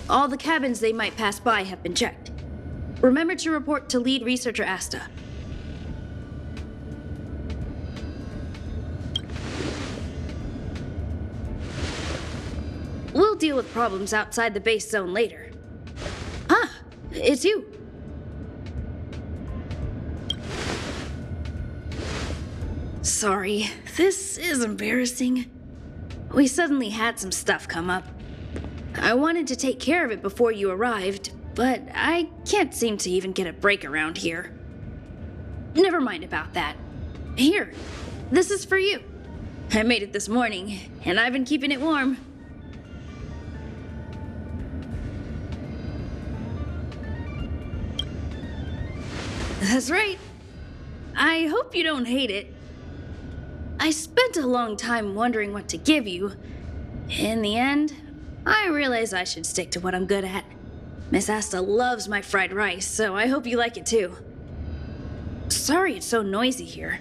All the cabins they might pass by have been checked. Remember to report to lead researcher Asta. We'll deal with problems outside the base zone later. Ah, it's you. Sorry, this is embarrassing. We suddenly had some stuff come up. I wanted to take care of it before you arrived, but I can't seem to even get a break around here. Never mind about that. Here, this is for you. I made it this morning, and I've been keeping it warm. That's right. I hope you don't hate it. I spent a long time wondering what to give you. In the end, I realized I should stick to what I'm good at. Miss Asta loves my fried rice, so I hope you like it too. Sorry it's so noisy here.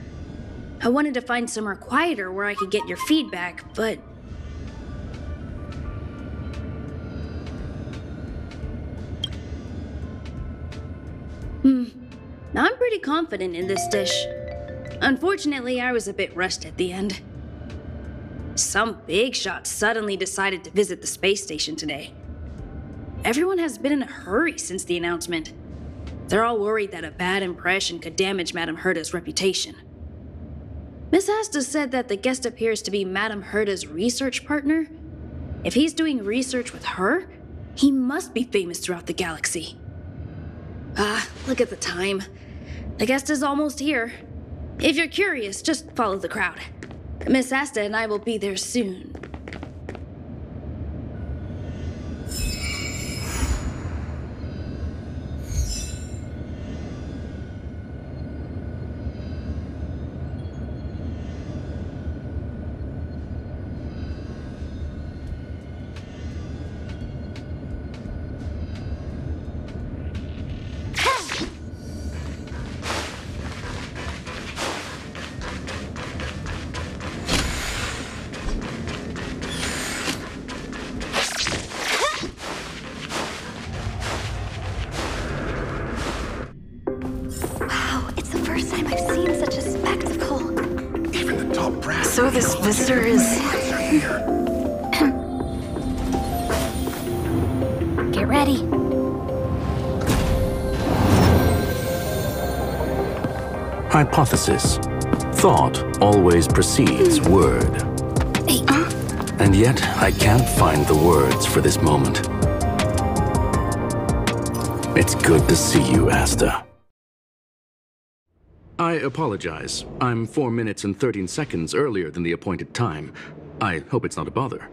I wanted to find somewhere quieter where I could get your feedback, but... I'm pretty confident in this dish. Unfortunately, I was a bit rushed at the end. Some big shot suddenly decided to visit the space station today. Everyone has been in a hurry since the announcement. They're all worried that a bad impression could damage Madame Herta's reputation. Miss Asta said that the guest appears to be Madame Herta's research partner. If he's doing research with her, he must be famous throughout the galaxy. Look at the time. The guest is almost here. If you're curious, just follow the crowd. Miss Asta and I will be there soon. So this visitor is... Get ready. Hypothesis. Thought always precedes word. And yet, I can't find the words for this moment. It's good to see you, Asta. I apologize. I'm 4 minutes and 13 seconds earlier than the appointed time. I hope it's not a bother.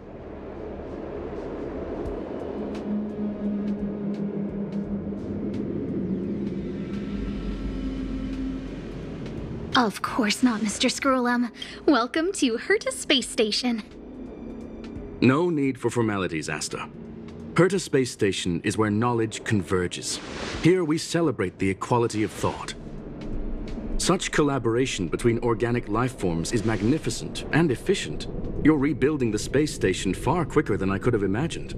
Of course not, Mr. Screwllum. Welcome to Herta Space Station. No need for formalities, Asta. Herta Space Station is where knowledge converges. Here we celebrate the equality of thought. Such collaboration between organic life forms is magnificent and efficient. You're rebuilding the space station far quicker than I could have imagined.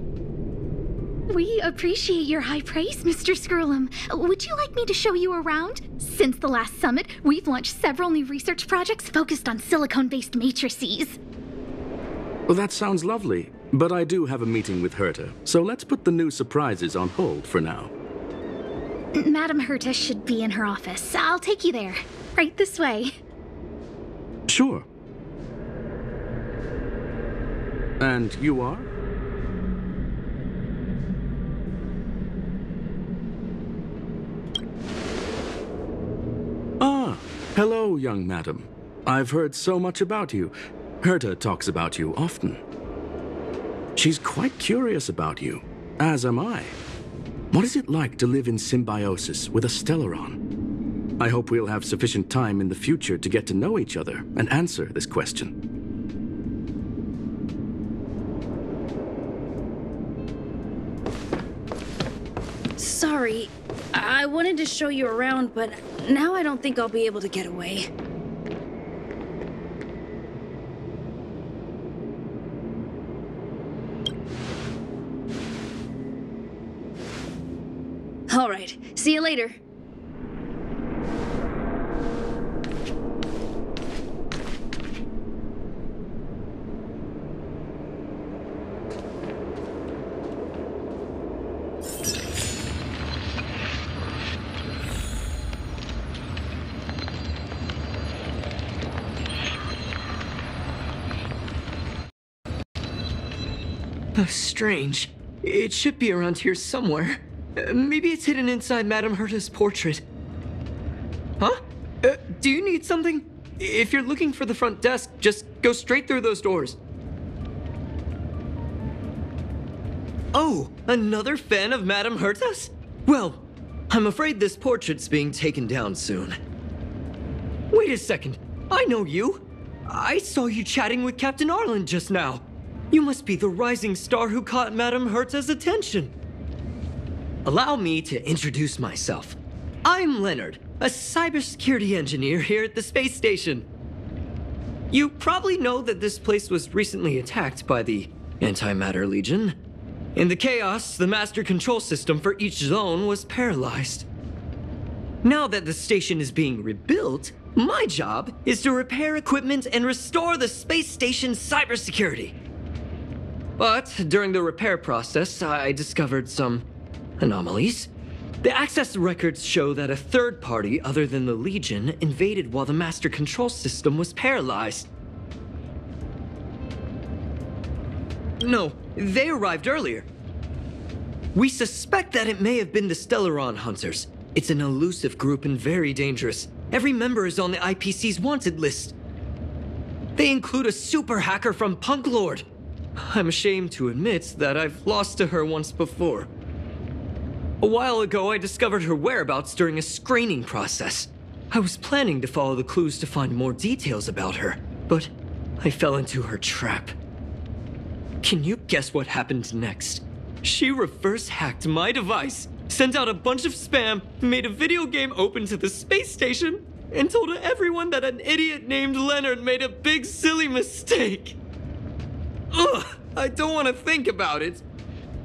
We appreciate your high praise, Mr. Screwllum. Would you like me to show you around? Since the last summit, we've launched several new research projects focused on silicone-based matrices. Well, that sounds lovely, but I do have a meeting with Herta, so let's put the new surprises on hold for now. Madame Herta should be in her office. I'll take you there. Right this way. Sure. And you are? Ah, hello, young madam. I've heard so much about you. Herta talks about you often. She's quite curious about you, as am I. What is it like to live in symbiosis with a Stellaron? I hope we'll have sufficient time in the future to get to know each other and answer this question. Sorry, I wanted to show you around, but now I don't think I'll be able to get away. Alright, see you later. Strange. It should be around here somewhere. Maybe it's hidden inside Madame Herta's portrait. Huh? Do you need something? If you're looking for the front desk, just go straight through those doors. Oh, another fan of Madame Herta's? Well, I'm afraid this portrait's being taken down soon. Wait a second. I know you. I saw you chatting with Captain Arlen just now. You must be the rising star who caught Madame Herta's attention. Allow me to introduce myself. I'm Leonard, a cybersecurity engineer here at the space station. You probably know that this place was recently attacked by the Antimatter Legion. In the chaos, the master control system for each zone was paralyzed. Now that the station is being rebuilt, my job is to repair equipment and restore the space station's cybersecurity. But during the repair process, I discovered some anomalies. The access records show that a third party other than the Legion invaded while the master control system was paralyzed. No, they arrived earlier. We suspect that it may have been the Stellaron Hunters. It's an elusive group and very dangerous. Every member is on the IPC's wanted list. They include a super hacker from Punklorde. I'm ashamed to admit that I've lost to her once before. A while ago, I discovered her whereabouts during a screening process. I was planning to follow the clues to find more details about her, but I fell into her trap. Can you guess what happened next? She reverse hacked my device, sent out a bunch of spam, made a video game open to the space station, and told everyone that an idiot named Leonard made a big silly mistake. Ugh, I don't want to think about it.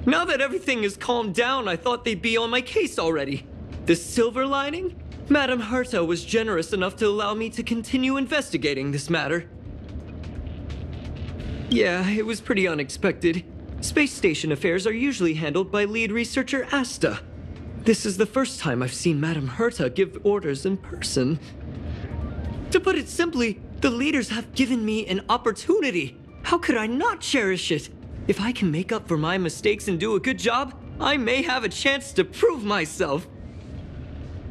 Now that everything is calmed down, I thought they'd be on my case already. The silver lining? Madame Herta was generous enough to allow me to continue investigating this matter. Yeah, it was pretty unexpected. Space station affairs are usually handled by lead researcher Asta. This is the first time I've seen Madame Herta give orders in person. To put it simply, the leaders have given me an opportunity. How could I not cherish it? If I can make up for my mistakes and do a good job, I may have a chance to prove myself.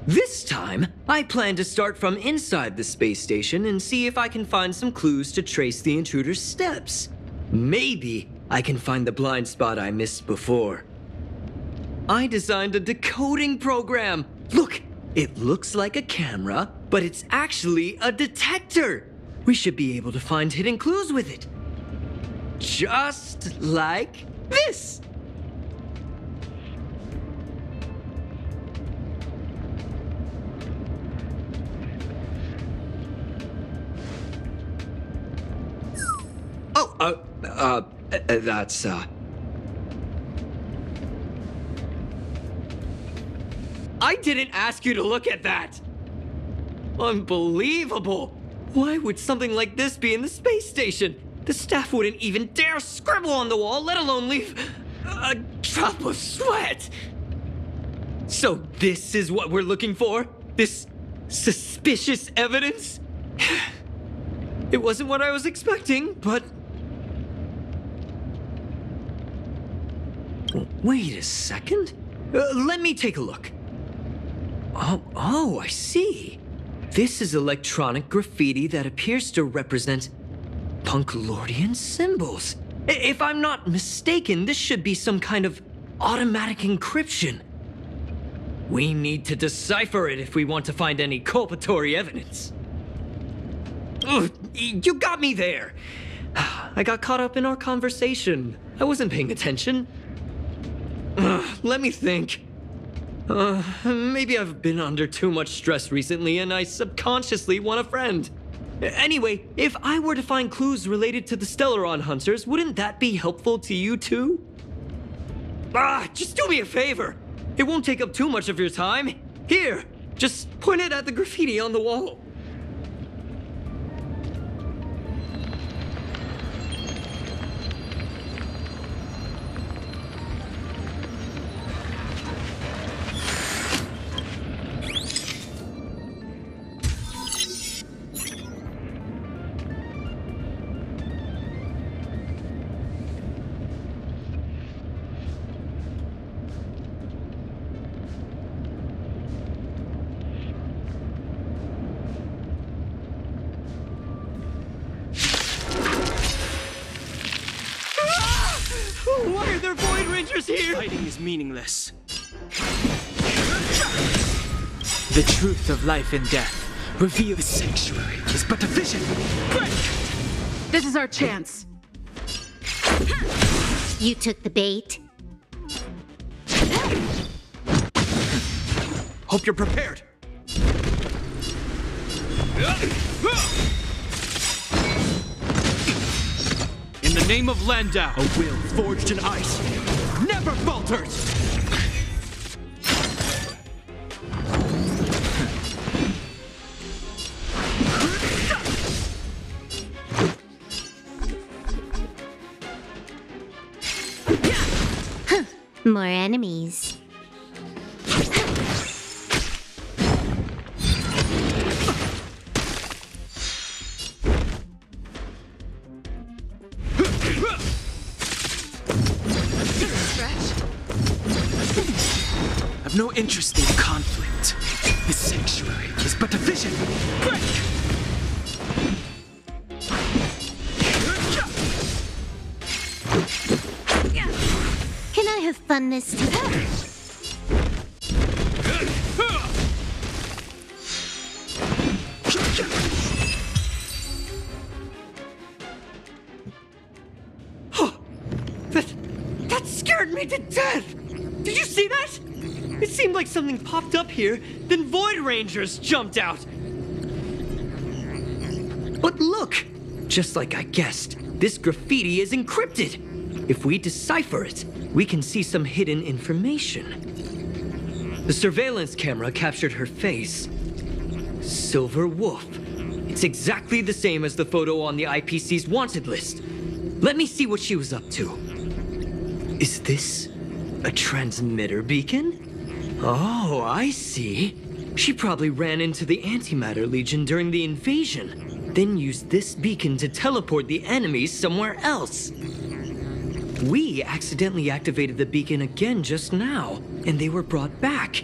This time, I plan to start from inside the space station and see if I can find some clues to trace the intruder's steps. Maybe I can find the blind spot I missed before. I designed a decoding program. Look, it looks like a camera, but it's actually a detector. We should be able to find hidden clues with it. Just like this. That's, I didn't ask you to look at that! Unbelievable! Why would something like this be in the space station? The staff wouldn't even dare scribble on the wall, let alone leave a drop of sweat! So this is what we're looking for? This suspicious evidence? It wasn't what I was expecting, but... Wait a second. Let me take a look. Oh, I see. This is electronic graffiti that appears to represent Punklordian symbols. If I'm not mistaken, this should be some kind of automatic encryption. We need to decipher it if we want to find any culpatory evidence. Ugh, you got me there. I got caught up in our conversation. I wasn't paying attention. Let me think. Maybe I've been under too much stress recently and I subconsciously want a friend. Anyway, if I were to find clues related to the Stellaron Hunters, wouldn't that be helpful to you too? Just do me a favor. It won't take up too much of your time. Here, just point it at the graffiti on the wall. Why are there Void Rangers here? Fighting is meaningless. The truth of life and death. Reveal the sanctuary is but a vision. Break! This is our chance. You took the bait. Hope you're prepared. In the name of Landau, a will forged in ice never falters! More enemies. I've no interest in conflict. The sanctuary is but a vision. Break! Can I have fun this time? That scared me to death! Did you see that? It seemed like something popped up here, then Void Rangers jumped out. But look! Just like I guessed, this graffiti is encrypted. If we decipher it, we can see some hidden information. The surveillance camera captured her face. Silverwolf. It's exactly the same as the photo on the IPC's wanted list. Let me see what she was up to. Is this a transmitter beacon? Oh, I see. She probably ran into the Antimatter Legion during the invasion, then used this beacon to teleport the enemies somewhere else. We accidentally activated the beacon again just now, and they were brought back.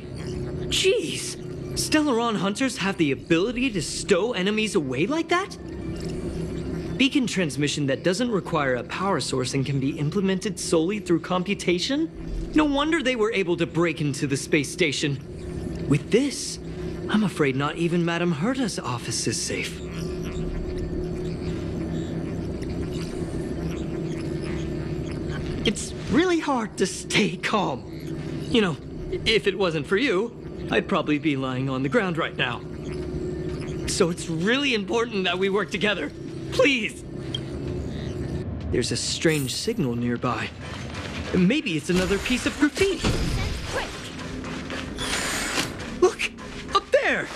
Jeez! Stellaron Hunters have the ability to stow enemies away like that? Beacon transmission that doesn't require a power source and can be implemented solely through computation? No wonder they were able to break into the space station. With this, I'm afraid not even Madame Herta's office is safe. It's really hard to stay calm. You know, if it wasn't for you, I'd probably be lying on the ground right now. So it's really important that we work together. Please! There's a strange signal nearby. Maybe it's another piece of graffiti. Look! Up there!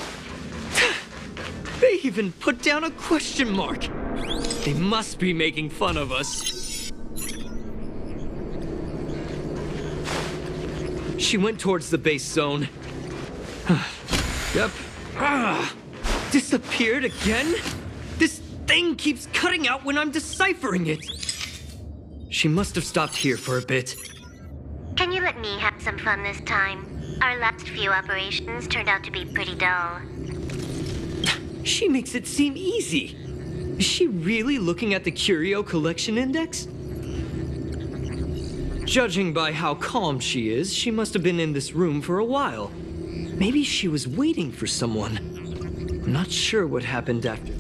They even put down a question mark. They must be making fun of us. She went towards the base zone. Yep. Disappeared again? This thing keeps cutting out when I'm deciphering it. She must have stopped here for a bit. Can you let me have some fun this time? Our last few operations turned out to be pretty dull. She makes it seem easy. Is she really looking at the Curio Collection Index? Judging by how calm she is, she must have been in this room for a while. Maybe she was waiting for someone. I'm not sure what happened after.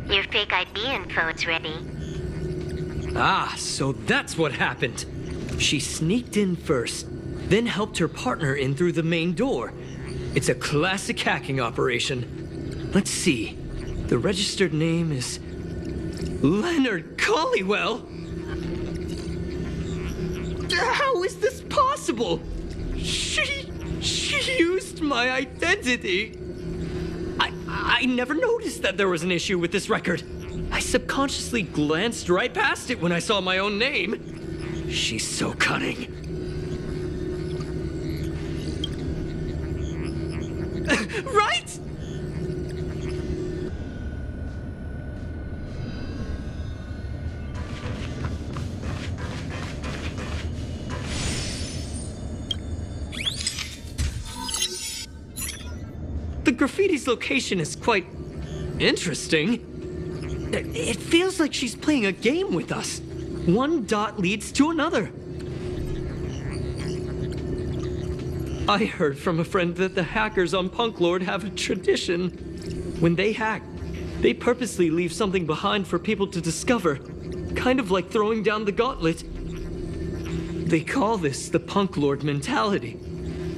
Your fake ID info is ready. Ah, so that's what happened. She sneaked in first, then helped her partner in through the main door. It's a classic hacking operation. Let's see. The registered name is Leonard Collywell. How is this possible? She used my identity. I never noticed that there was an issue with this record. I subconsciously glanced right past it when I saw my own name. She's so cunning. Right? The graffiti's location is quite interesting. It feels like she's playing a game with us. One dot leads to another. I heard from a friend that the hackers on Punklorde have a tradition. When they hack, they purposely leave something behind for people to discover, kind of like throwing down the gauntlet. They call this the Punklorde mentality.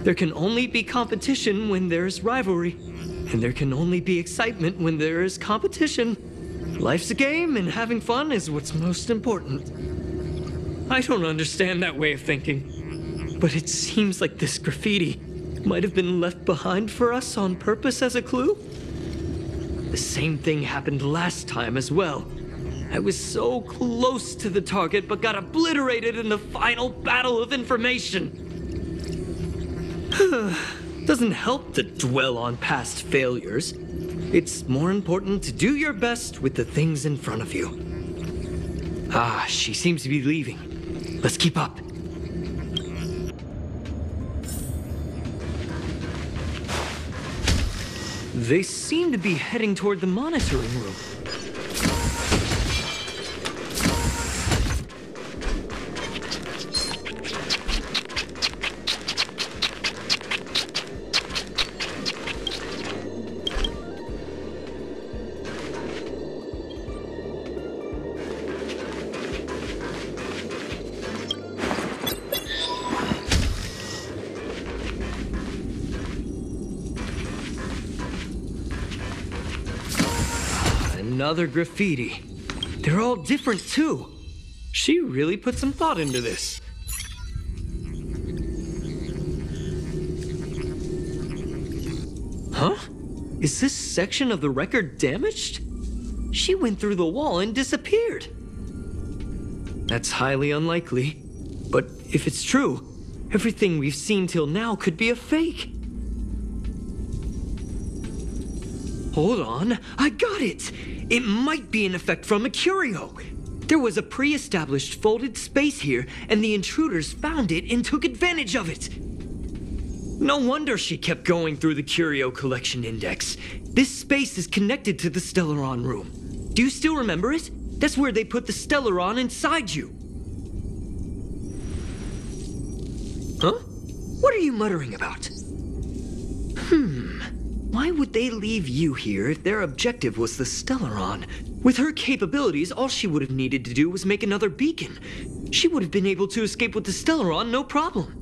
There can only be competition when there's rivalry, and there can only be excitement when there is competition. Life's a game, and having fun is what's most important. I don't understand that way of thinking, but it seems like this graffiti might have been left behind for us on purpose as a clue. The same thing happened last time as well. I was so close to the target, but got obliterated in the final battle of information. Doesn't help to dwell on past failures. It's more important to do your best with the things in front of you. Ah, she seems to be leaving. Let's keep up. They seem to be heading toward the monitoring room. Another graffiti. They're all different too. She really put some thought into this. Huh? Is this section of the record damaged? She went through the wall and disappeared. That's highly unlikely. But if it's true, everything we've seen till now could be a fake. Hold on, I got it! It might be an effect from a curio. There was a pre-established folded space here, and the intruders found it and took advantage of it. No wonder she kept going through the curio collection index. This space is connected to the Stellaron room. Do you still remember it? That's where they put the Stellaron inside you. Huh? What are you muttering about? Why would they leave you here if their objective was the Stellaron? With her capabilities, all she would have needed to do was make another beacon. She would have been able to escape with the Stellaron, no problem.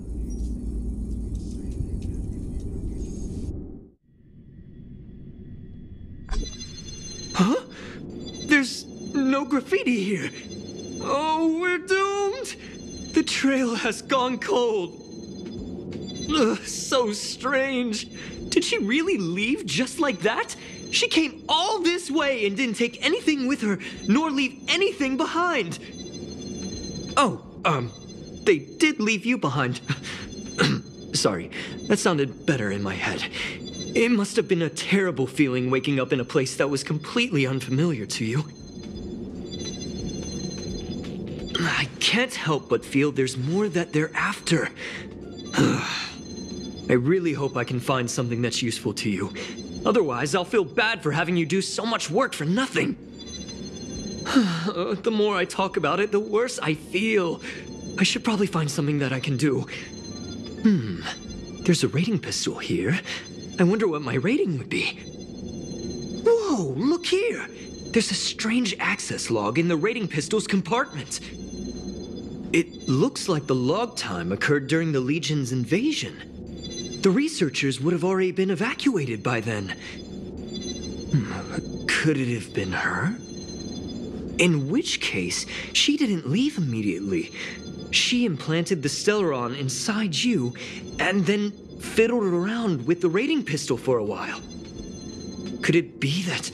Huh? There's no graffiti here. Oh, we're doomed! The trail has gone cold. Ugh, so strange. Did she really leave just like that? She came all this way and didn't take anything with her, nor leave anything behind. Oh, they did leave you behind. Sorry, that sounded better in my head. It must have been a terrible feeling waking up in a place that was completely unfamiliar to you. I can't help but feel there's more that they're after. I really hope I can find something that's useful to you. Otherwise, I'll feel bad for having you do so much work for nothing. The more I talk about it, the worse I feel. I should probably find something that I can do. There's a rating pistol here. I wonder what my rating would be. Whoa, look here! There's a strange access log in the rating pistol's compartment. It looks like the log time occurred during the Legion's invasion. The researchers would have already been evacuated by then. Could it have been her? In which case, she didn't leave immediately. She implanted the Stellaron inside you, and then fiddled around with the raiding pistol for a while. Could it be that...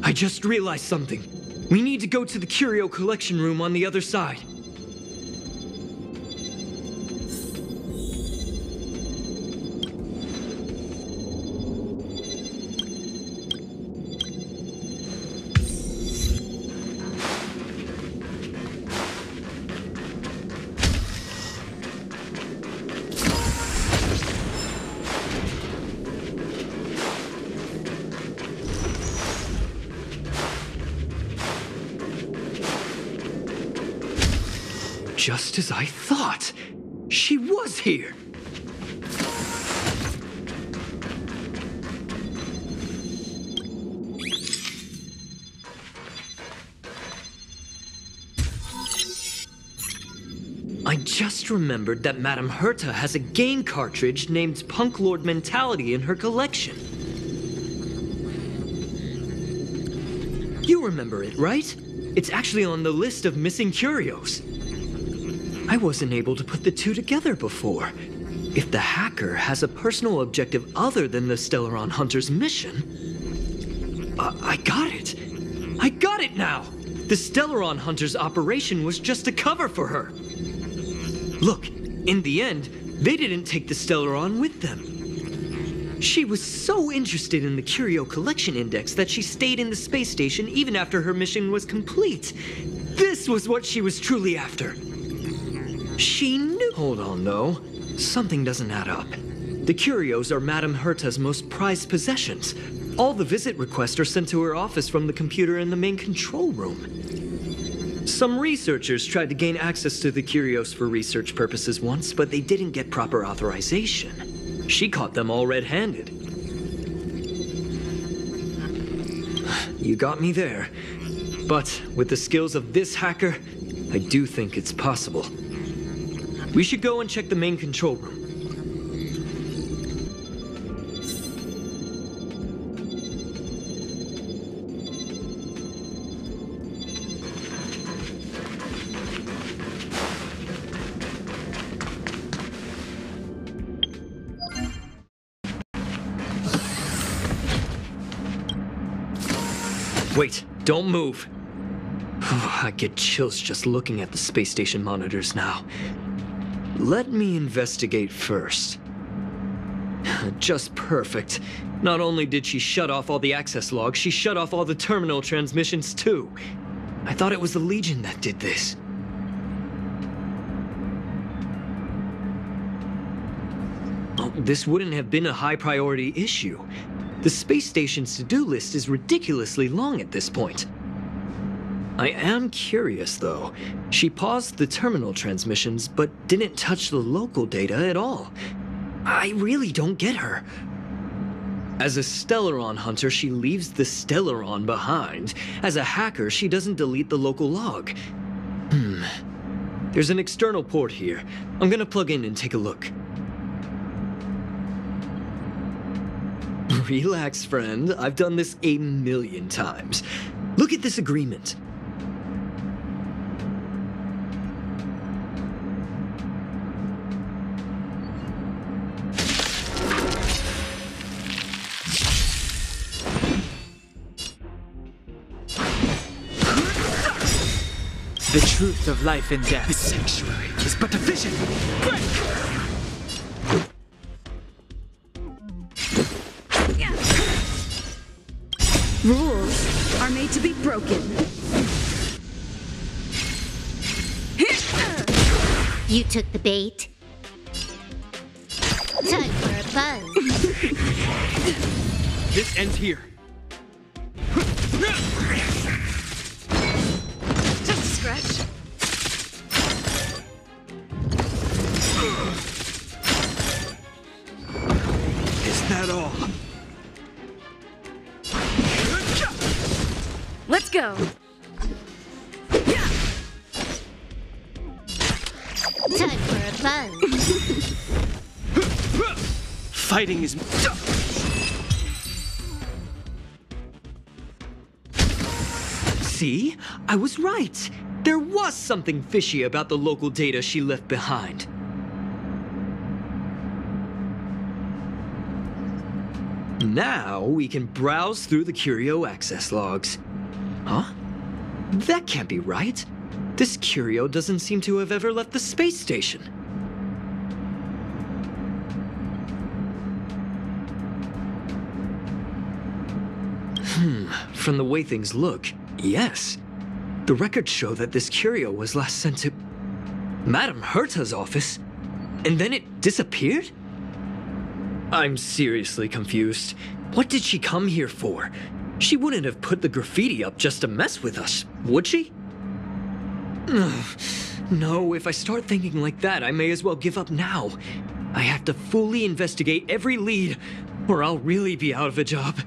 I just realized something. We need to go to the curio collection room on the other side. Just as I thought. She was here. I just remembered that Madame Herta has a game cartridge named Punklorde Mentality in her collection. You remember it, right? It's actually on the list of missing curios. I wasn't able to put the two together before. If the hacker has a personal objective other than the Stellaron Hunters' mission... I got it! I got it now! The Stellaron Hunters' operation was just a cover for her. Look, in the end, they didn't take the Stellaron with them. She was so interested in the Curio Collection Index that she stayed in the space station even after her mission was complete. This was what she was truly after. She knew... Hold on, though. Something doesn't add up. The curios are Madame Herta's most prized possessions. All the visit requests are sent to her office from the computer in the main control room. Some researchers tried to gain access to the curios for research purposes once, but they didn't get proper authorization. She caught them all red-handed. You got me there. But with the skills of this hacker, I do think it's possible. We should go and check the main control room. Wait, don't move. I get chills just looking at the space station monitors now. Let me investigate first. Just perfect. Not only did she shut off all the access logs, she shut off all the terminal transmissions too. I thought it was the Legion that did this. Oh, this wouldn't have been a high priority issue. The space station's to-do list is ridiculously long at this point. I am curious, though. She paused the terminal transmissions, but didn't touch the local data at all. I really don't get her. As a Stellaron hunter, she leaves the Stellaron behind. As a hacker, she doesn't delete the local log. There's an external port here. I'm gonna plug in and take a look. Relax, friend. I've done this 1,000,000 times. Look at this agreement. The truth of life and death. The sanctuary is but a vision. Break! Rules are made to be broken. You took the bait. Time for a buzz. This ends here. Just a scratch. Is that all? Let's go. Time for a buzz. Fighting is... See? I was right. There was something fishy about the local data she left behind. Now we can browse through the Curio access logs. Huh? That can't be right. This Curio doesn't seem to have ever left the space station. From the way things look, yes. The records show that this Curio was last sent to Madame Herta's office, and then it disappeared? I'm seriously confused. What did she come here for? She wouldn't have put the graffiti up just to mess with us, would she? No, if I start thinking like that, I may as well give up now. I have to fully investigate every lead, or I'll really be out of a job.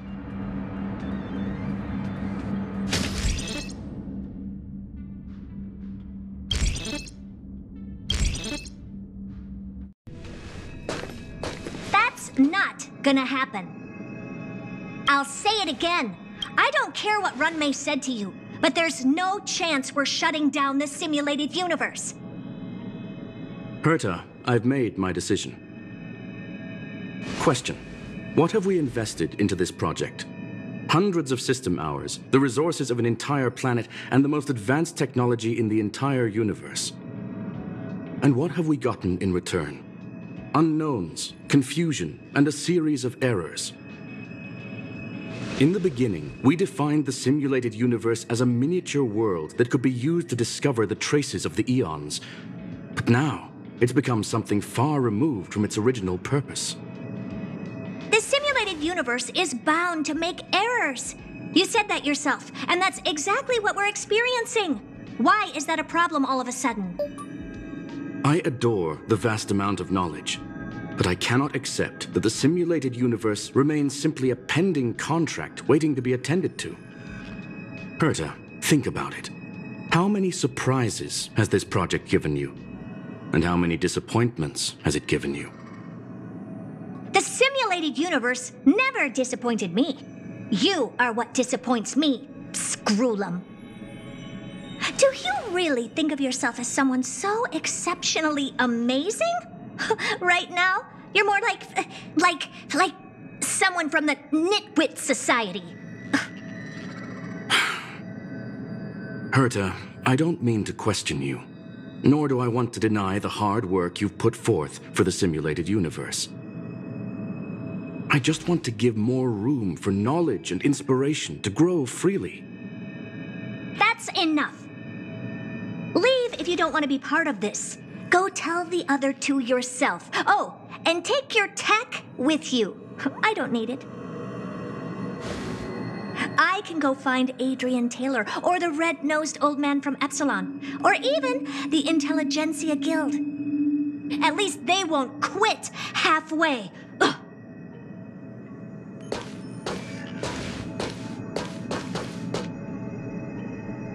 Not gonna happen. I'll say it again. I don't care what Runmei said to you, but there's no chance we're shutting down this simulated universe. Herta, I've made my decision. Question. What have we invested into this project? Hundreds of system hours, the resources of an entire planet, and the most advanced technology in the entire universe. And what have we gotten in return? Unknowns, confusion, and a series of errors. In the beginning, we defined the simulated universe as a miniature world that could be used to discover the traces of the eons. But now, it's become something far removed from its original purpose. The simulated universe is bound to make errors. You said that yourself, and that's exactly what we're experiencing. Why is that a problem all of a sudden? I adore the vast amount of knowledge, but I cannot accept that the simulated universe remains simply a pending contract waiting to be attended to. Herta, think about it. How many surprises has this project given you? And how many disappointments has it given you? The simulated universe never disappointed me. You are what disappoints me, screwllum. Do you really think of yourself as someone so exceptionally amazing? Right now, you're more like someone from the Nitwit Society. Herta, I don't mean to question you, nor do I want to deny the hard work you've put forth for the simulated universe. I just want to give more room for knowledge and inspiration to grow freely. That's enough. Leave if you don't want to be part of this. Go tell the other two yourself. Oh, and take your tech with you. I don't need it. I can go find Adrian Taylor, or the red-nosed old man from Epsilon, or even the Intelligentsia Guild. At least they won't quit halfway. Ugh.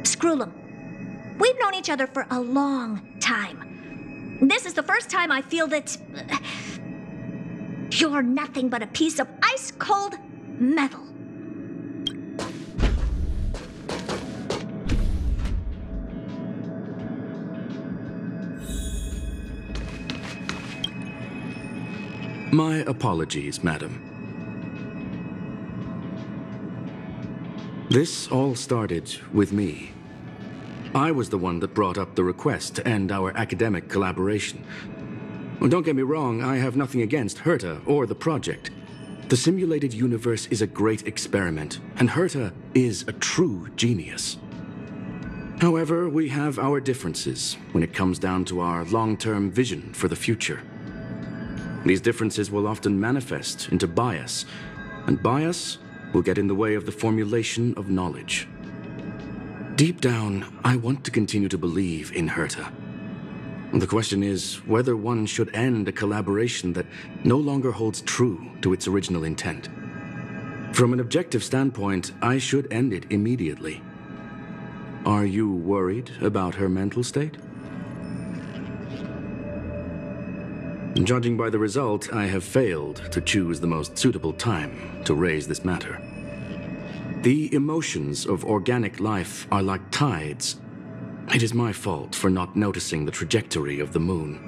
Screwllum. We've known each other for a long time. This is the first time I feel that you're nothing but a piece of ice-cold metal. My apologies, madam. This all started with me. I was the one that brought up the request to end our academic collaboration. Well, don't get me wrong, I have nothing against Herta or the project. The simulated universe is a great experiment, and Herta is a true genius. However, we have our differences when it comes down to our long-term vision for the future. These differences will often manifest into bias, and bias will get in the way of the formulation of knowledge. Deep down, I want to continue to believe in Herta. The question is whether one should end a collaboration that no longer holds true to its original intent. From an objective standpoint, I should end it immediately. Are you worried about her mental state? Judging by the result, I have failed to choose the most suitable time to raise this matter. The emotions of organic life are like tides. It is my fault for not noticing the trajectory of the moon.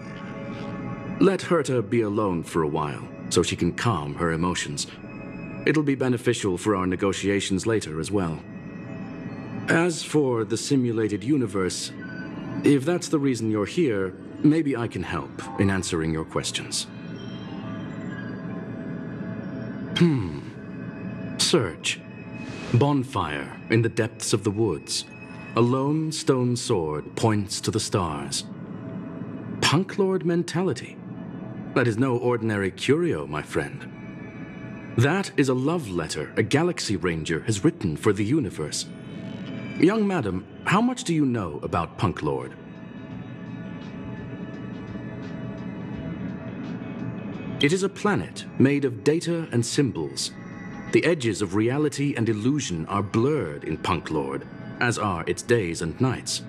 Let Herta be alone for a while, so she can calm her emotions. It'll be beneficial for our negotiations later as well. As for the simulated universe, if that's the reason you're here, maybe I can help in answering your questions. Search. Bonfire in the depths of the woods. A lone stone sword points to the stars. Punklorde mentality. That is no ordinary curio, my friend. That is a love letter a Galaxy Ranger has written for the universe. Young madam, how much do you know about Punklorde? It is a planet made of data and symbols. The edges of reality and illusion are blurred in Punklorde, as are its days and nights.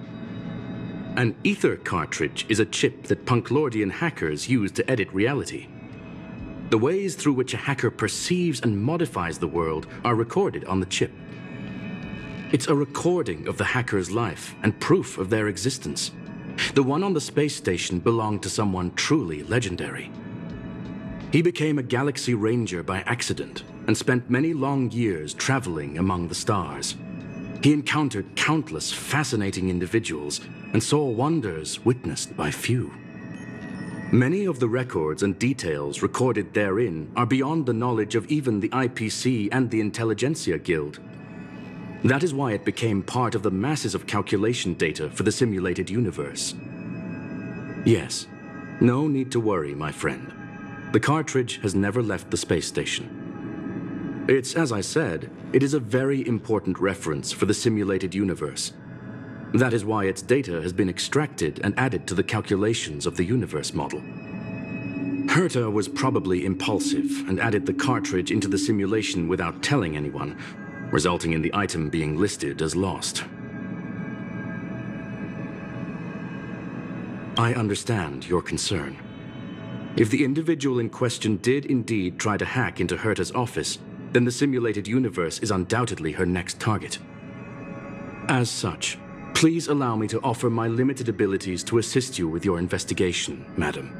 An ether cartridge is a chip that Punklordian hackers use to edit reality. The ways through which a hacker perceives and modifies the world are recorded on the chip. It's a recording of the hacker's life and proof of their existence. The one on the space station belonged to someone truly legendary. He became a Galaxy Ranger by accident and spent many long years traveling among the stars. He encountered countless fascinating individuals and saw wonders witnessed by few. Many of the records and details recorded therein are beyond the knowledge of even the IPC and the Intelligentsia Guild. That is why it became part of the masses of calculation data for the simulated universe. Yes, no need to worry, my friend. The cartridge has never left the space station. It's, as I said, it is a very important reference for the simulated universe. That is why its data has been extracted and added to the calculations of the universe model. Herta was probably impulsive and added the cartridge into the simulation without telling anyone, resulting in the item being listed as lost. I understand your concern. If the individual in question did indeed try to hack into Herta's office, then the simulated universe is undoubtedly her next target. As such, please allow me to offer my limited abilities to assist you with your investigation, madam.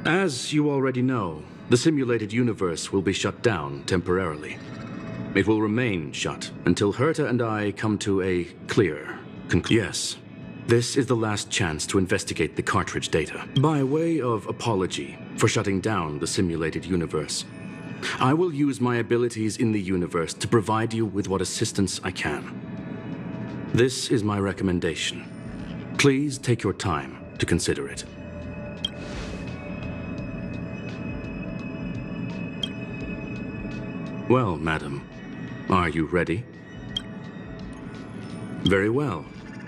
As you already know, the simulated universe will be shut down temporarily. It will remain shut until Herta and I come to a clear conclusion. Yes, this is the last chance to investigate the cartridge data. By way of apology for shutting down the simulated universe, I will use my abilities in the universe to provide you with what assistance I can. This is my recommendation. Please take your time to consider it. Well, madam, are you ready? Very well.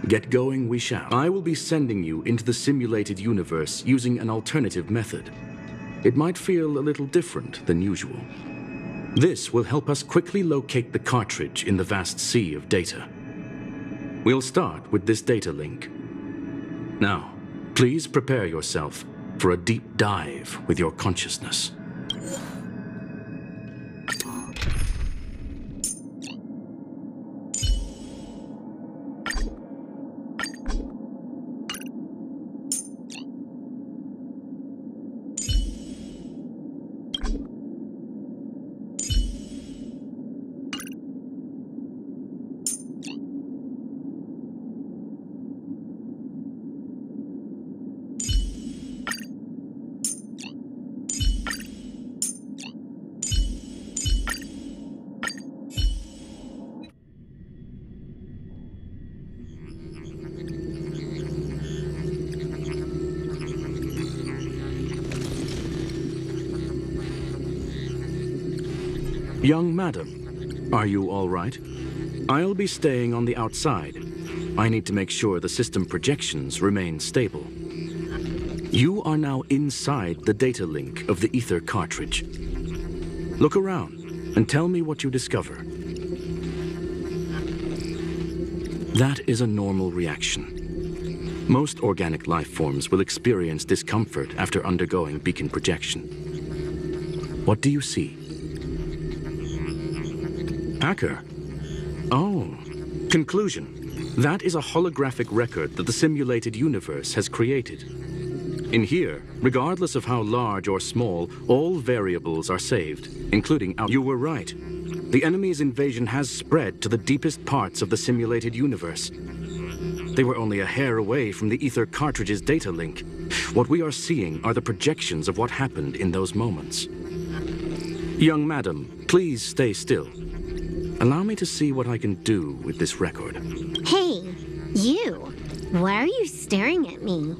Get going we shall. I will be sending you into the simulated universe using an alternative method. It might feel a little different than usual. This will help us quickly locate the cartridge in the vast sea of data. We'll start with this data link. Now, please prepare yourself for a deep dive with your consciousness. Young madam, are you all right? I'll be staying on the outside. I need to make sure the system projections remain stable. You are now inside the data link of the ether cartridge. Look around and tell me what you discover. That is a normal reaction. Most organic life forms will experience discomfort after undergoing beacon projection. What do you see? Hacker, Oh. Conclusion. That is a holographic record that the simulated universe has created. In here, regardless of how large or small, all variables are saved, including our... You were right. The enemy's invasion has spread to the deepest parts of the simulated universe. They were only a hair away from the ether cartridge's data link. What we are seeing are the projections of what happened in those moments. Young madam, please stay still. Allow me to see what I can do with this record. Hey, you! Why are you staring at me?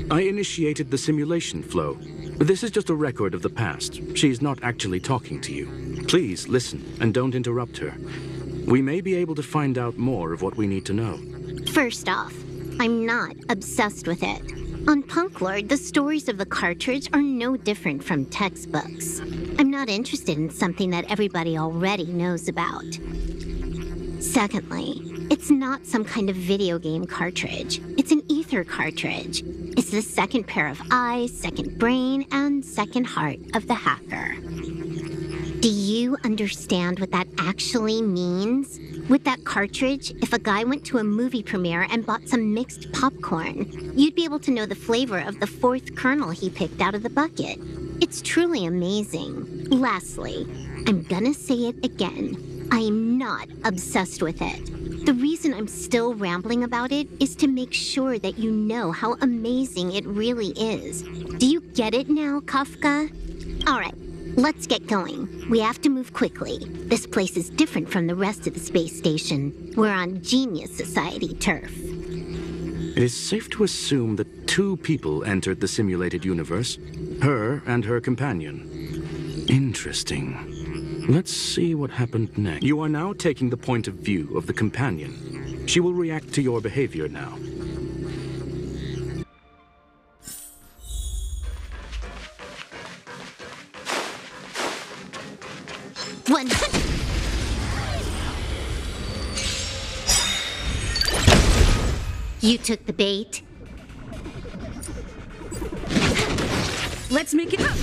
I initiated the simulation flow. This is just a record of the past. She's not actually talking to you. Please listen and don't interrupt her. We may be able to find out more of what we need to know. First off, I'm not obsessed with it. On Punklorde, the stories of the cartridge are no different from textbooks. I'm not interested in something that everybody already knows about. Secondly, it's not some kind of video game cartridge. It's an ether cartridge. It's the second pair of eyes, second brain, and second heart of the hacker. Do you understand what that actually means? With that cartridge, if a guy went to a movie premiere and bought some mixed popcorn, you'd be able to know the flavor of the fourth kernel he picked out of the bucket. It's truly amazing. Lastly, I'm gonna say it again. I am not obsessed with it. The reason I'm still rambling about it is to make sure that you know how amazing it really is. Do you get it now, Kafka? All right. Let's get going. We have to move quickly. This place is different from the rest of the space station. We're on Genius Society turf. It is safe to assume that two people entered the simulated universe, her and her companion. Interesting. Let's see what happened next. You are now taking the point of view of the companion. She will react to your behavior now. You took the bait. Let's make it up.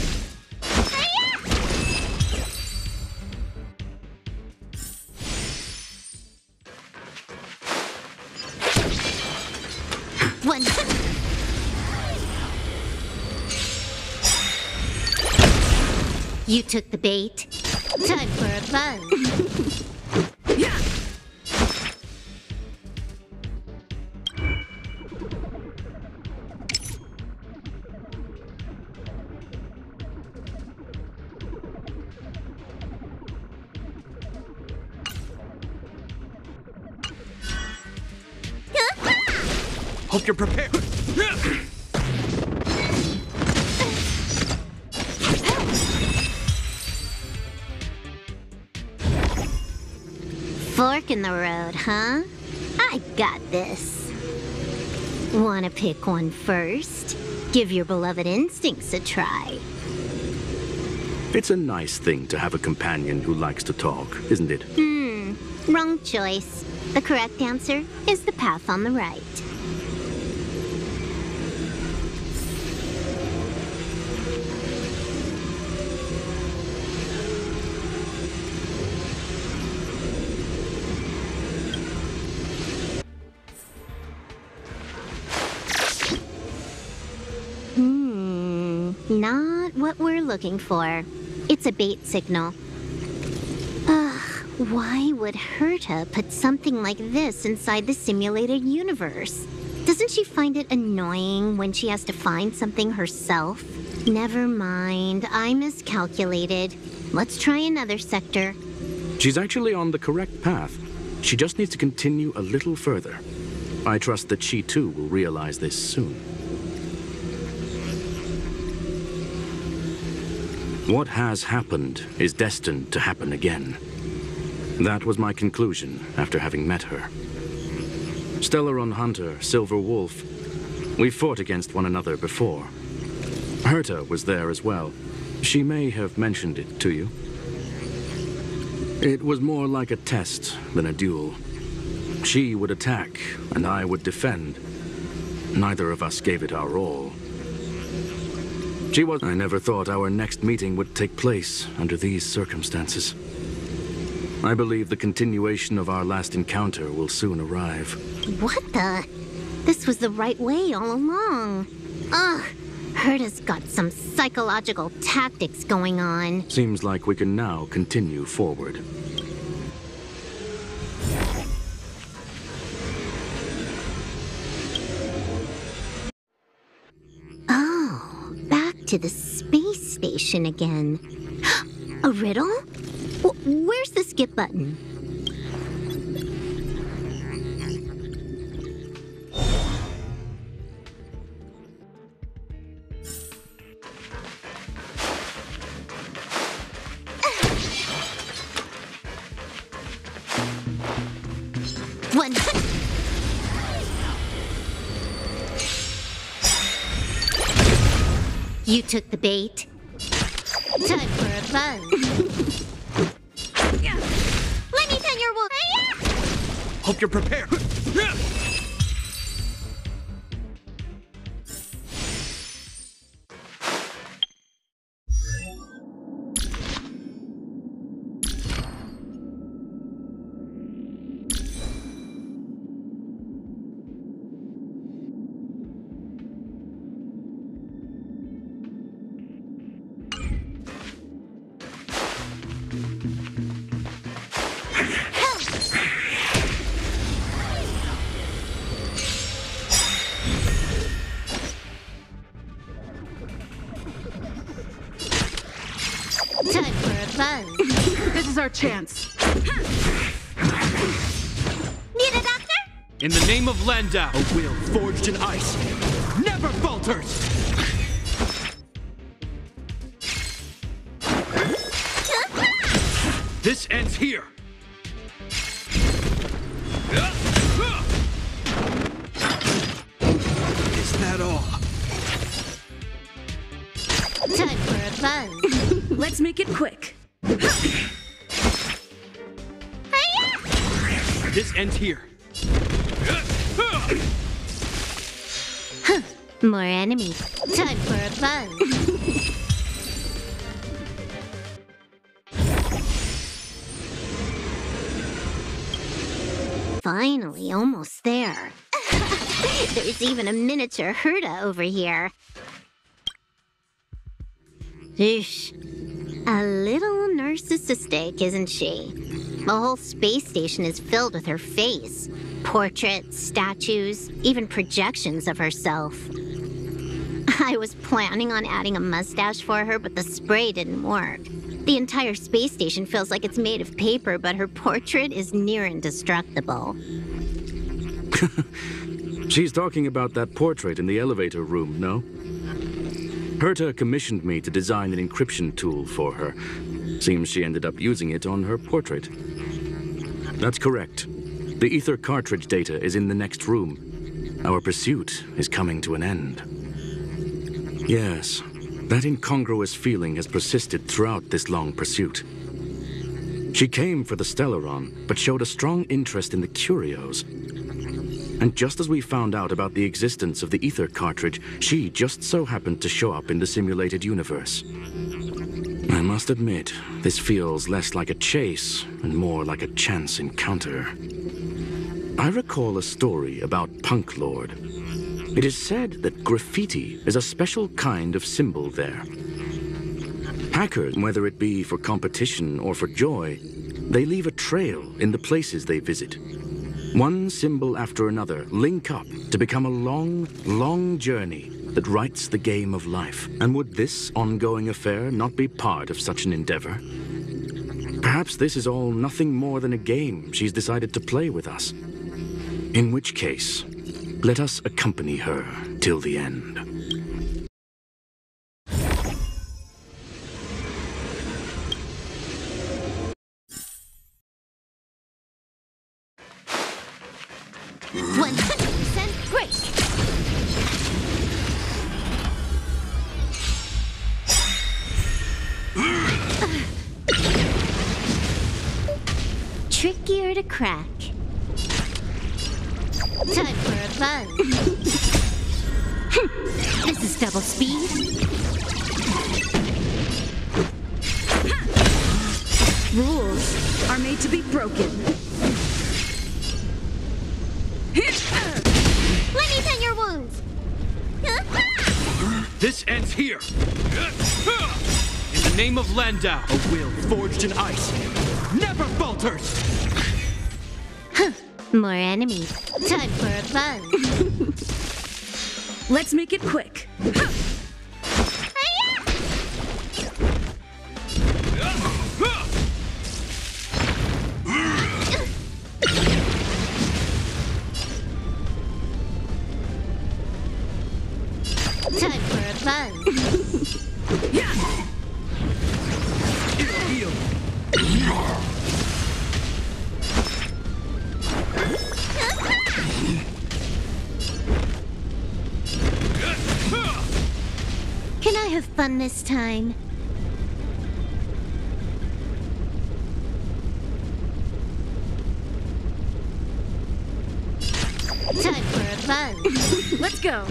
One. You took the bait. Time for a buzz. Yeah. Hope you're prepared. Fork in the road, huh? I got this. Wanna pick one first? Give your beloved instincts a try. It's a nice thing to have a companion who likes to talk, isn't it? Wrong choice. The correct answer is the path on the right. Not what we're looking for. It's a bait signal. Ugh, why would Herta put something like this inside the simulated universe? Doesn't she find it annoying when she has to find something herself? Never mind, I miscalculated. Let's try another sector. She's actually on the correct path. She just needs to continue a little further. I trust that she too will realize this soon. What has happened is destined to happen again. That was my conclusion after having met her. Stellaron Hunter, silverwolf. We fought against one another before. Herta was there as well. She may have mentioned it to you. It was more like a test than a duel. She would attack, and I would defend. Neither of us gave it our all. I never thought our next meeting would take place under these circumstances. I believe the continuation of our last encounter will soon arrive. What the? This was the right way all along. Ugh, Herta's got some psychological tactics going on. Seems like we can now continue forward. Oh, back to the space station again. A riddle? Where's the skip button? You took the bait. Time for a buzz. Let me pet your wolf. Hope you're prepared. Time for a buzz. This is our chance. Need a doctor? In the name of Landau, a will forged in ice never falters! This ends here! Is that all? Time for a buzz. Let's make it quick. This ends here. More enemies. Time for a buzz. Finally, almost there. There's even a miniature herta over here. Eesh. A little narcissistic, isn't she? The whole space station is filled with her face. Portraits, statues, even projections of herself. I was planning on adding a mustache for her, but the spray didn't work. The entire space station feels like it's made of paper, but her portrait is near indestructible. She's talking about that portrait in the elevator room, no? Herta commissioned me to design an encryption tool for her. Seems she ended up using it on her portrait. That's correct. The ether cartridge data is in the next room. Our pursuit is coming to an end. Yes, that incongruous feeling has persisted throughout this long pursuit. She came for the Stellaron, but showed a strong interest in the curios. And just as we found out about the existence of the ether cartridge, she just so happened to show up in the simulated universe. I must admit, this feels less like a chase and more like a chance encounter. I recall a story about Punklorde. It is said that graffiti is a special kind of symbol there. Hackers, whether it be for competition or for joy, they leave a trail in the places they visit. One symbol after another link up to become a long, long journey that writes the game of life. And would this ongoing affair not be part of such an endeavor? Perhaps this is all nothing more than a game she's decided to play with us. In which case, let us accompany her till the end. Trickier to crack. Time for a buzz. This is double speed. Rules are are made to be broken. Let me tend your wounds! This ends here! In the name of Landau, a will forged in ice never falters! More enemies. Time for a fun. Let's make it quick. Time for a fun. Can I have fun this time? Time for a fun. Let's go.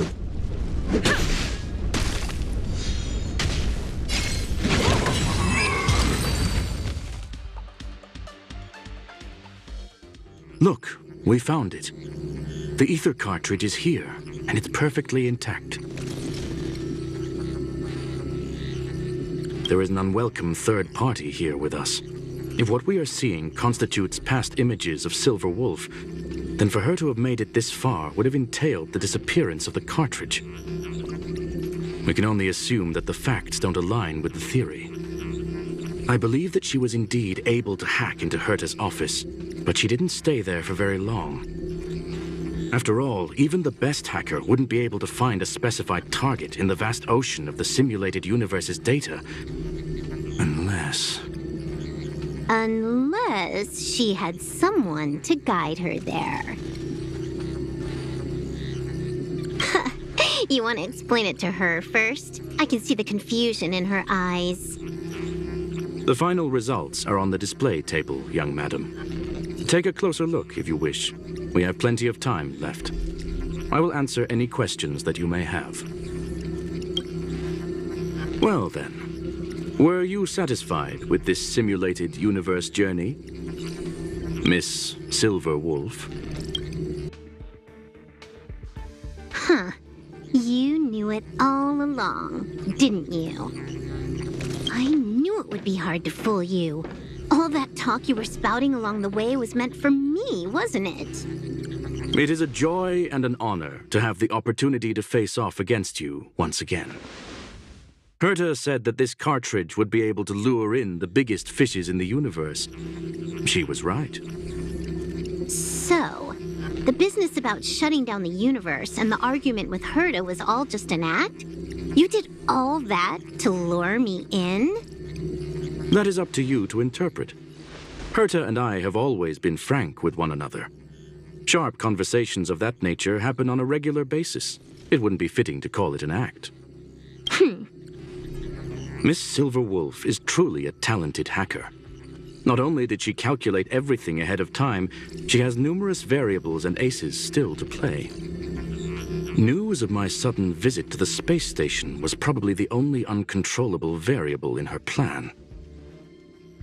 Look, we found it. The ether cartridge is here, and it's perfectly intact. There is an unwelcome third party here with us. If what we are seeing constitutes past images of Silverwolf, then for her to have made it this far would have entailed the disappearance of the cartridge. We can only assume that the facts don't align with the theory. I believe that she was indeed able to hack into Herta's office, but she didn't stay there for very long. After all, even the best hacker wouldn't be able to find a specified target in the vast ocean of the simulated universe's data. Unless she had someone to guide her there. You want to explain it to her first? I can see the confusion in her eyes. The final results are on the display table, young madam. Take a closer look if you wish. We have plenty of time left. I will answer any questions that you may have. Well then, were you satisfied with this simulated universe journey, Miss Silverwolf? Huh. You knew it all along, didn't you? I knew it would be hard to fool you. All that talk you were spouting along the way was meant for me, wasn't it? It is a joy and an honor to have the opportunity to face off against you once again. Herta said that this cartridge would be able to lure in the biggest fishes in the universe. She was right. So, the business about shutting down the universe and the argument with Herta was all just an act? You did all that to lure me in? That is up to you to interpret. Herta and I have always been frank with one another. Sharp conversations of that nature happen on a regular basis. It wouldn't be fitting to call it an act. Miss Silverwolf is truly a talented hacker. Not only did she calculate everything ahead of time, she has numerous variables and aces still to play. News of my sudden visit to the space station was probably the only uncontrollable variable in her plan.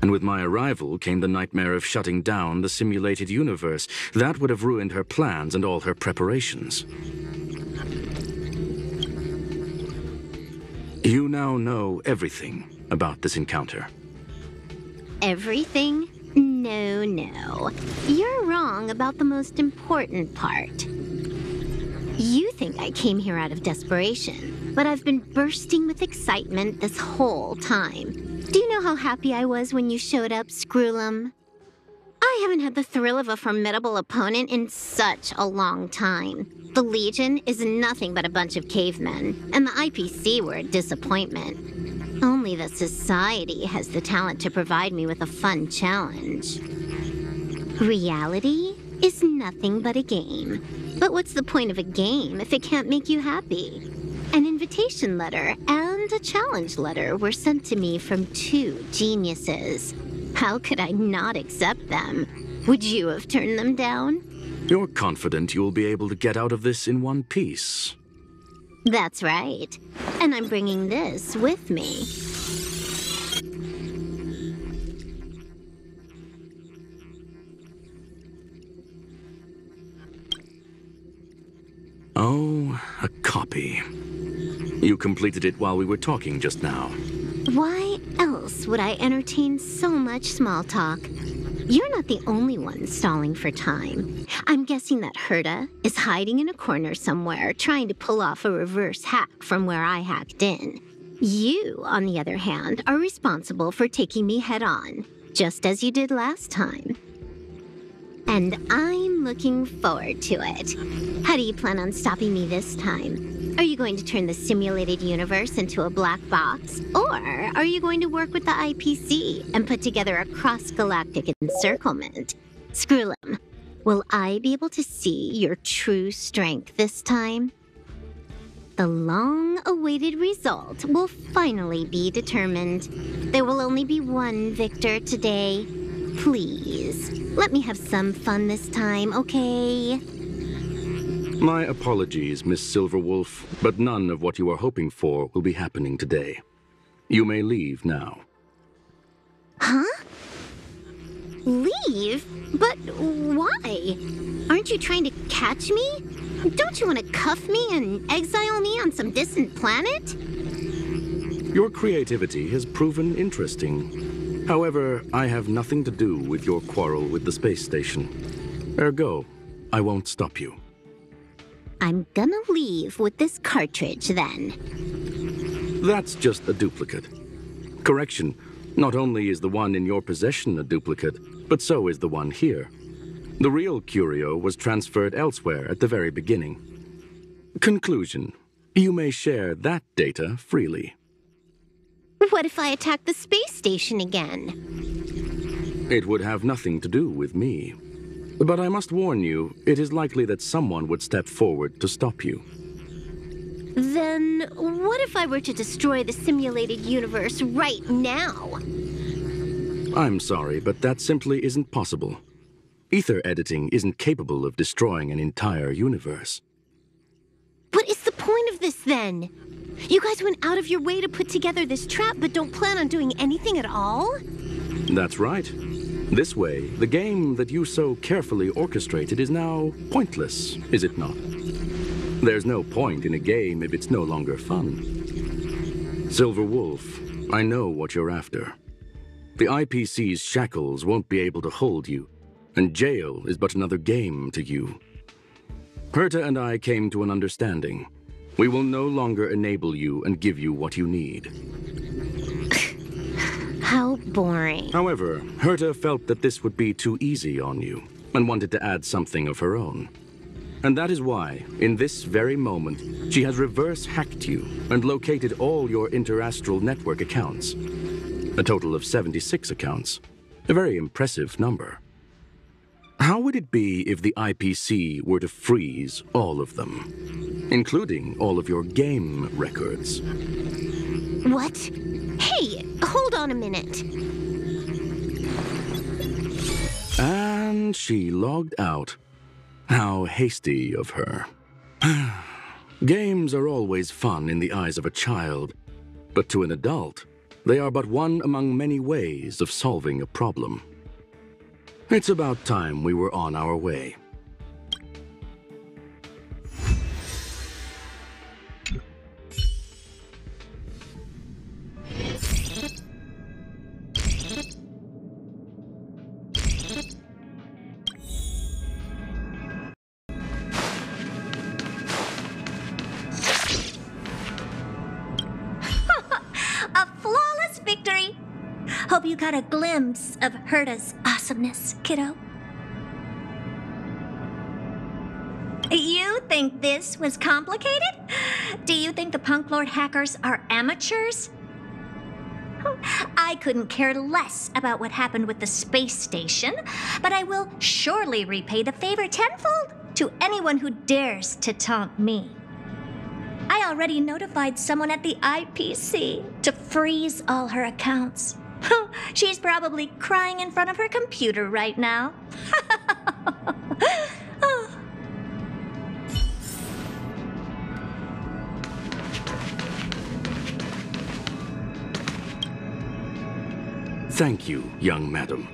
And with my arrival came the nightmare of shutting down the simulated universe. That would have ruined her plans and all her preparations. You now know everything about this encounter. Everything? No. You're wrong about the most important part. You think I came here out of desperation, but I've been bursting with excitement this whole time. Do you know how happy I was when you showed up, screwllum? I haven't had the thrill of a formidable opponent in such a long time. The Legion is nothing but a bunch of cavemen, and the IPC were a disappointment. Only the Society has the talent to provide me with a fun challenge. Reality is nothing but a game. But what's the point of a game if it can't make you happy? An invitation letter and a challenge letter were sent to me from two geniuses. How could I not accept them? Would you have turned them down? You're confident you'll be able to get out of this in one piece. That's right. And I'm bringing this with me. recipe. You completed it while we were talking just now. Why else would I entertain so much small talk? You're not the only one stalling for time. I'm guessing that Herta is hiding in a corner somewhere, trying to pull off a reverse hack from where I hacked in. You, on the other hand, are responsible for taking me head-on, just as you did last time. And I'm looking forward to it. How do you plan on stopping me this time? Are you going to turn the simulated universe into a black box? Or are you going to work with the IPC and put together a cross-galactic encirclement? Screwllum, will I be able to see your true strength this time? The long-awaited result will finally be determined. There will only be one victor today. Please, let me have some fun this time, okay? My apologies, Miss Silverwolf, but none of what you are hoping for will be happening today. You may leave now. Huh? Leave? But why? Aren't you trying to catch me? Don't you want to cuff me and exile me on some distant planet? Your creativity has proven interesting. However, I have nothing to do with your quarrel with the space station. Ergo, I won't stop you. I'm gonna leave with this cartridge, then. That's just a duplicate. Correction, not only is the one in your possession a duplicate, but so is the one here. The real curio was transferred elsewhere at the very beginning. Conclusion, you may share that data freely. What if I attack the space station again? It would have nothing to do with me. But I must warn you, it is likely that someone would step forward to stop you. Then what if I were to destroy the simulated universe right now? I'm sorry, but that simply isn't possible. Ether editing isn't capable of destroying an entire universe. What is the point of this, then? You guys went out of your way to put together this trap, but don't plan on doing anything at all? That's right. This way, the game that you so carefully orchestrated is now pointless, is it not? There's no point in a game if it's no longer fun. Silverwolf, I know what you're after. The IPC's shackles won't be able to hold you, and jail is but another game to you. Herta and I came to an understanding. We will no longer enable you and give you what you need. How boring. However, Herta felt that this would be too easy on you, and wanted to add something of her own. And that is why, in this very moment, she has reverse-hacked you and located all your interastral network accounts. A total of 76 accounts. A very impressive number. How would it be if the IPC were to freeze all of them, including all of your game records? What? Hey, hold on a minute. And she logged out. How hasty of her. Games are always fun in the eyes of a child, but to an adult, they are but one among many ways of solving a problem. It's about time we were on our way. Hope you got a glimpse of Herta's awesomeness, kiddo. You think this was complicated? Do you think the Punklorde hackers are amateurs? I couldn't care less about what happened with the space station, but I will surely repay the favor tenfold to anyone who dares to taunt me. I already notified someone at the IPC to freeze all her accounts. She's probably crying in front of her computer right now. Thank you, young madam.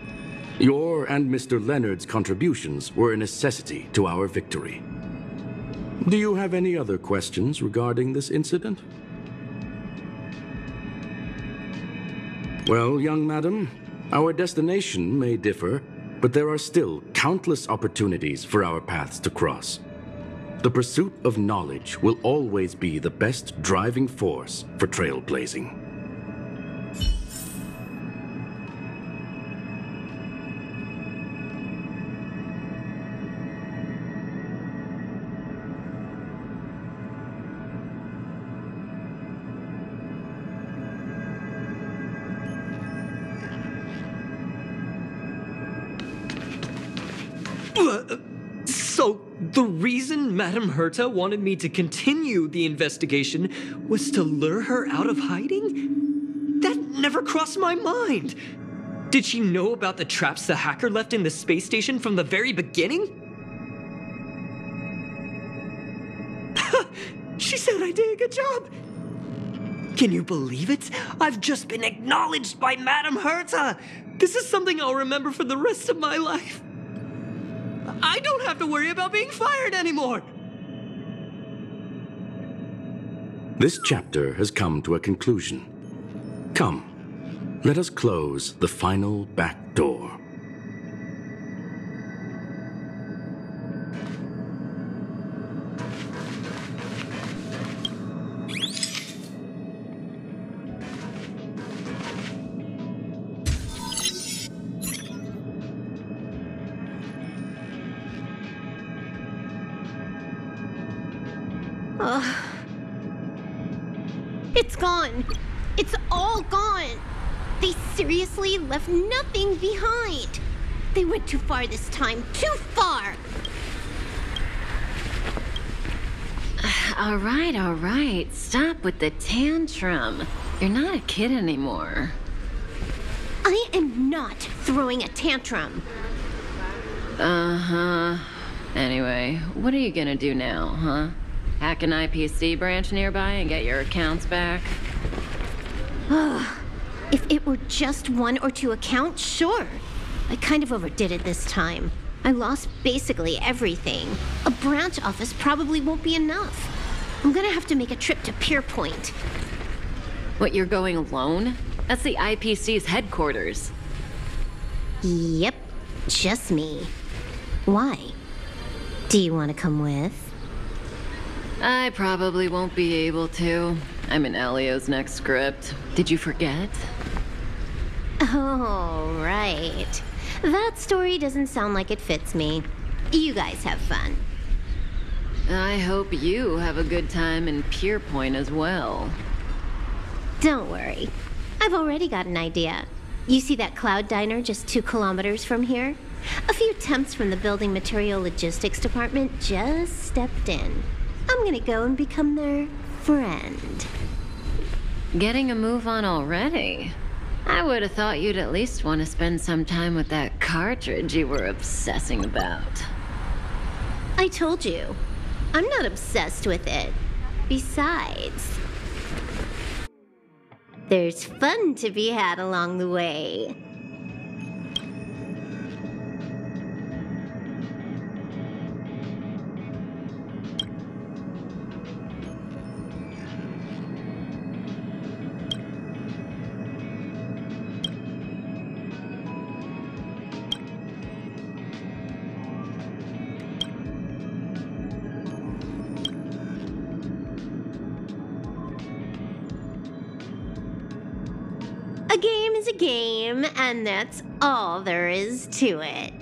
Your and Mr. Leonard's contributions were a necessity to our victory. Do you have any other questions regarding this incident? Well, young madam, our destination may differ, but there are still countless opportunities for our paths to cross. The pursuit of knowledge will always be the best driving force for trailblazing. So, the reason Madame Herta wanted me to continue the investigation was to lure her out of hiding? That never crossed my mind. Did she know about the traps the hacker left in the space station from the very beginning? She said I did a good job. Can you believe it? I've just been acknowledged by Madame Herta. This is something I'll remember for the rest of my life. I don't have to worry about being fired anymore! This chapter has come to a conclusion. Come, let us close the final back door. It's gone. It's all gone. They seriously left nothing behind. They went too far this time. Too far. All right. Stop with the tantrum. You're not a kid anymore. I am not throwing a tantrum. Uh-huh. Anyway, what are you gonna do now, huh? Hack an IPC branch nearby and get your accounts back? If it were just 1 or 2 accounts, sure. I kind of overdid it this time. I lost basically everything. A branch office probably won't be enough. I'm gonna have to make a trip to Pierpoint. What, you're going alone? That's the IPC's headquarters. Yep, just me. Why? Do you want to come with? I probably won't be able to. I'm in Elio's next script. Did you forget? Oh, right. That story doesn't sound like it fits me. You guys have fun. I hope you have a good time in Pierpoint as well. Don't worry. I've already got an idea. You see that cloud diner just 2 kilometers from here? A few temps from the building material logistics department just stepped in. I'm gonna go and become their friend. Getting a move on already? I would have thought you'd at least want to spend some time with that cartridge you were obsessing about. I told you, I'm not obsessed with it. Besides, there's fun to be had along the way. A game is a game, and that's all there is to it.